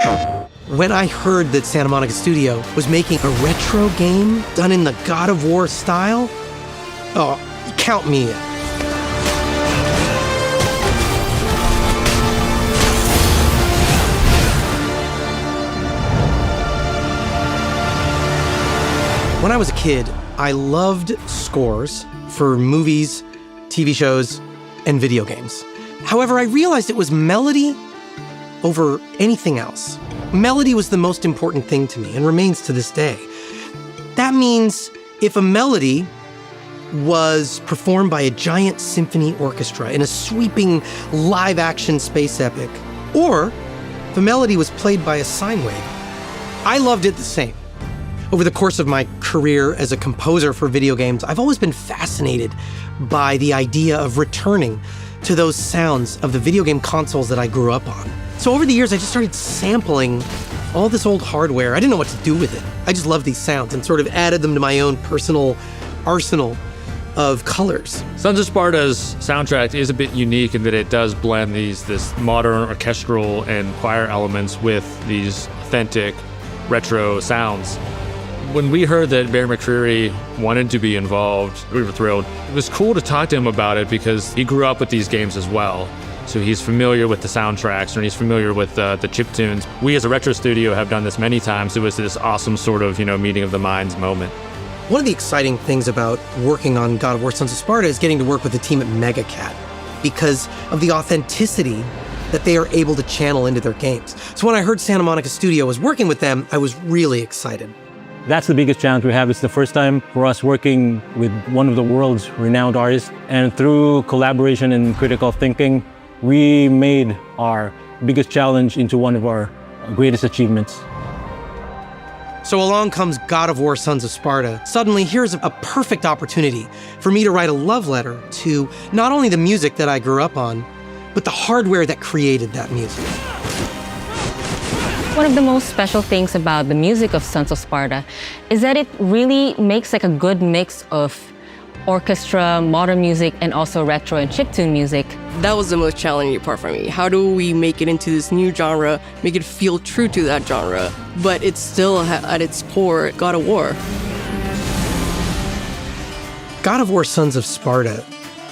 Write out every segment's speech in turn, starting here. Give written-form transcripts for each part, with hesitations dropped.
When I heard that Santa Monica Studio was making a retro game done in the God of War style, oh, count me in. When I was a kid, I loved scores for movies, TV shows, and video games. However, I realized it was melody over anything else. Melody was the most important thing to me and remains to this day. That means if a melody was performed by a giant symphony orchestra in a sweeping live-action space epic, or if a melody was played by a sine wave, I loved it the same. Over the course of my career as a composer for video games, I've always been fascinated by the idea of returning to those sounds of the video game consoles that I grew up on. So over the years, I just started sampling all this old hardware. I didn't know what to do with it. I just loved these sounds and sort of added them to my own personal arsenal of colors. Sons of Sparta's soundtrack is a bit unique in that it does blend this modern orchestral and choir elements with these authentic retro sounds. When we heard that Bear McCreary wanted to be involved, we were thrilled. It was cool to talk to him about it because he grew up with these games as well. So he's familiar with the soundtracks and he's familiar with the chiptunes. We as a retro studio have done this many times. It was this awesome sort of, meeting of the minds moment. One of the exciting things about working on God of War Sons of Sparta is getting to work with the team at Megacat because of the authenticity that they are able to channel into their games. So when I heard Santa Monica Studio was working with them, I was really excited. That's the biggest challenge we have. It's the first time for us working with one of the world's renowned artists. And through collaboration and critical thinking, we made our biggest challenge into one of our greatest achievements. So along comes God of War Sons of Sparta. Suddenly, here's a perfect opportunity for me to write a love letter to not only the music that I grew up on, but the hardware that created that music. One of the most special things about the music of Sons of Sparta is that it really makes like a good mix of orchestra, modern music, and also retro and chiptune music. That was the most challenging part for me. How do we make it into this new genre, make it feel true to that genre, but it's still at its core God of War? God of War Sons of Sparta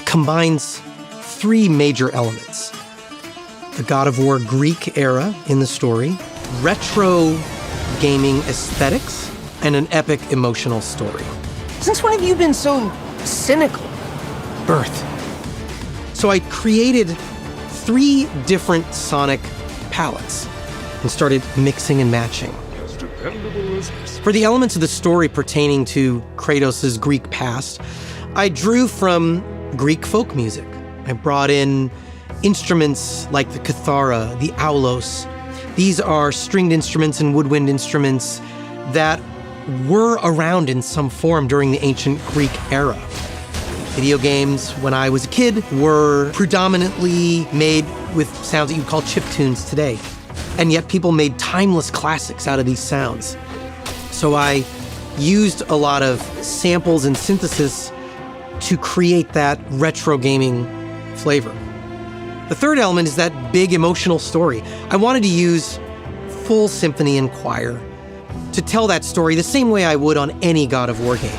combines three major elements: the God of War Greek era in the story, retro gaming aesthetics, and an epic emotional story. Since when have you been so cynical? Birth. So I created three different sonic palettes and started mixing and matching. For the elements of the story pertaining to Kratos' Greek past, I drew from Greek folk music. I brought in instruments like the kithara, the aulos. These are stringed instruments and woodwind instruments that were around in some form during the ancient Greek era. Video games, when I was a kid, were predominantly made with sounds that you'd call chiptunes today. And yet people made timeless classics out of these sounds. So I used a lot of samples and synthesis to create that retro gaming flavor. The third element is that big emotional story. I wanted to use full symphony and choir to tell that story the same way I would on any God of War game.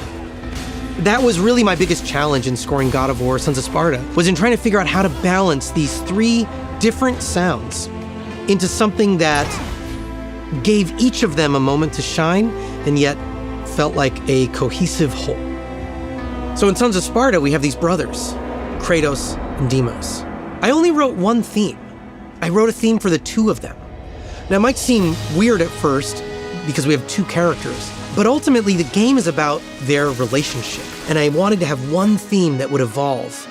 That was really my biggest challenge in scoring God of War Sons of Sparta, was in trying to figure out how to balance these three different sounds into something that gave each of them a moment to shine and yet felt like a cohesive whole. So in Sons of Sparta, we have these brothers, Kratos and Deimos. I only wrote one theme. I wrote a theme for the two of them. Now, it might seem weird at first because we have two characters, but ultimately the game is about their relationship. And I wanted to have one theme that would evolve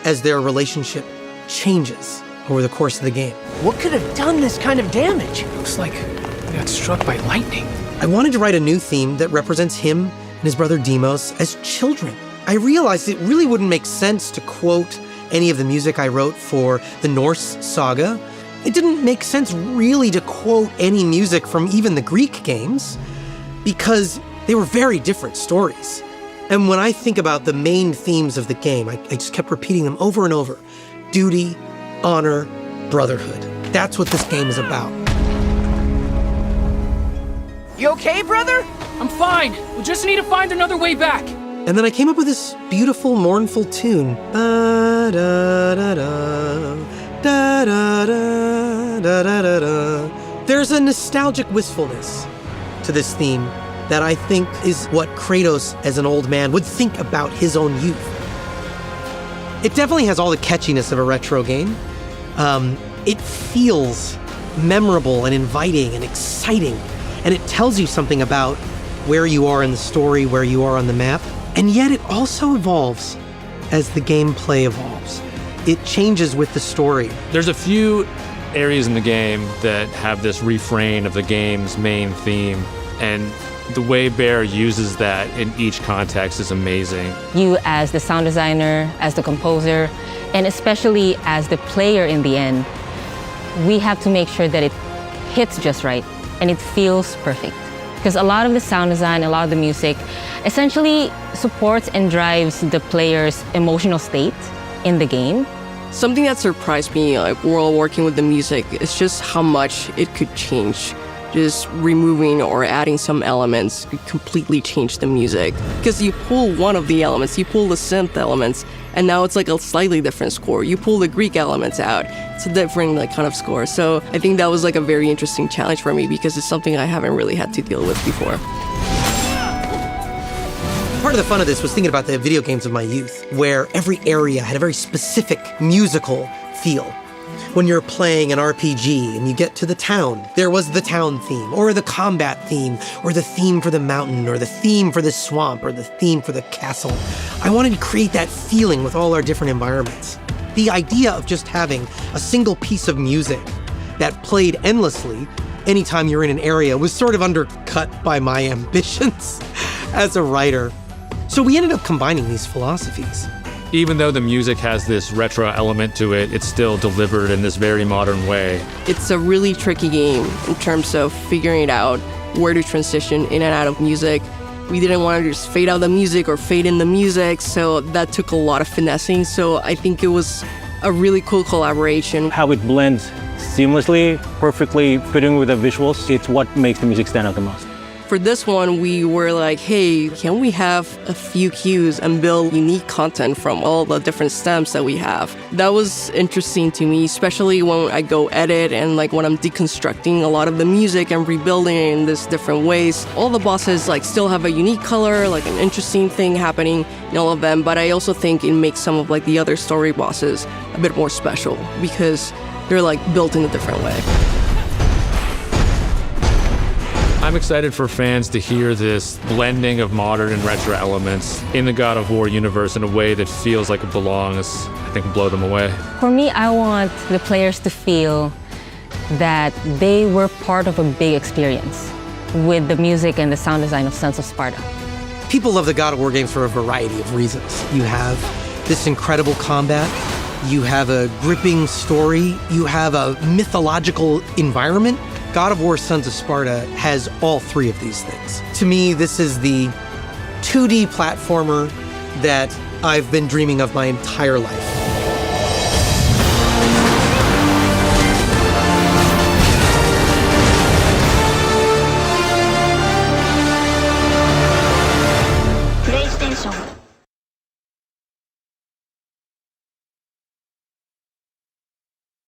as their relationship changes over the course of the game. What could have done this kind of damage? Looks like we got struck by lightning. I wanted to write a new theme that represents him and his brother Deimos as children. I realized it really wouldn't make sense to quote any of the music I wrote for the Norse saga. It didn't make sense really to quote any music from even the Greek games because they were very different stories. And when I think about the main themes of the game, I just kept repeating them over and over. Duty, honor, brotherhood. That's what this game is about. You okay, brother? I'm fine. We just need to find another way back. And then I came up with this beautiful, mournful tune. Da, da, da, da, da, da, da, da, da, da. There's a nostalgic wistfulness to this theme that I think is what Kratos, as an old man, would think about his own youth. It definitely has all the catchiness of a retro game. It feels memorable and inviting and exciting, and it tells you something about where you are in the story, where you are on the map, and yet it also evolves as the gameplay evolves. It changes with the story. There's a few areas in the game that have this refrain of the game's main theme, and the way Bear uses that in each context is amazing. You as the sound designer, as the composer, and especially as the player in the end, we have to make sure that it hits just right and it feels perfect. Because a lot of the sound design, a lot of the music essentially supports and drives the player's emotional state in the game. Something that surprised me, like while working with the music, is just how much it could change. Just removing or adding some elements could completely change the music. Because you pull one of the elements, you pull the synth elements, and now it's like a slightly different score. You pull the Greek elements out, it's a different like kind of score. So I think that was like a very interesting challenge for me because it's something I haven't really had to deal with before. Part of the fun of this was thinking about the video games of my youth, where every area had a very specific musical feel. When you're playing an RPG and you get to the town, there was the town theme, or the combat theme, or the theme for the mountain, or the theme for the swamp, or the theme for the castle. I wanted to create that feeling with all our different environments. The idea of just having a single piece of music that played endlessly anytime you're in an area was sort of undercut by my ambitions as a writer. So we ended up combining these philosophies. Even though the music has this retro element to it, it's still delivered in this very modern way. It's a really tricky game in terms of figuring it out, where to transition in and out of music. We didn't want to just fade out the music or fade in the music, so that took a lot of finessing. So I think it was a really cool collaboration. How it blends seamlessly, perfectly fitting with the visuals, it's what makes the music stand out the most. For this one, we were like, hey, can we have a few cues and build unique content from all the different stems that we have? That was interesting to me, especially when I go edit and like when I'm deconstructing a lot of the music and rebuilding it in these different ways. All the bosses like still have a unique color, like an interesting thing happening in all of them, but I also think it makes some of like the other story bosses a bit more special because they're like built in a different way. I'm excited for fans to hear this blending of modern and retro elements in the God of War universe in a way that feels like it belongs. I think will blow them away. For me, I want the players to feel that they were part of a big experience with the music and the sound design of Sons of Sparta. People love the God of War games for a variety of reasons. You have this incredible combat, you have a gripping story, you have a mythological environment. God of War Sons of Sparta has all three of these things. To me, this is the 2D platformer that I've been dreaming of my entire life.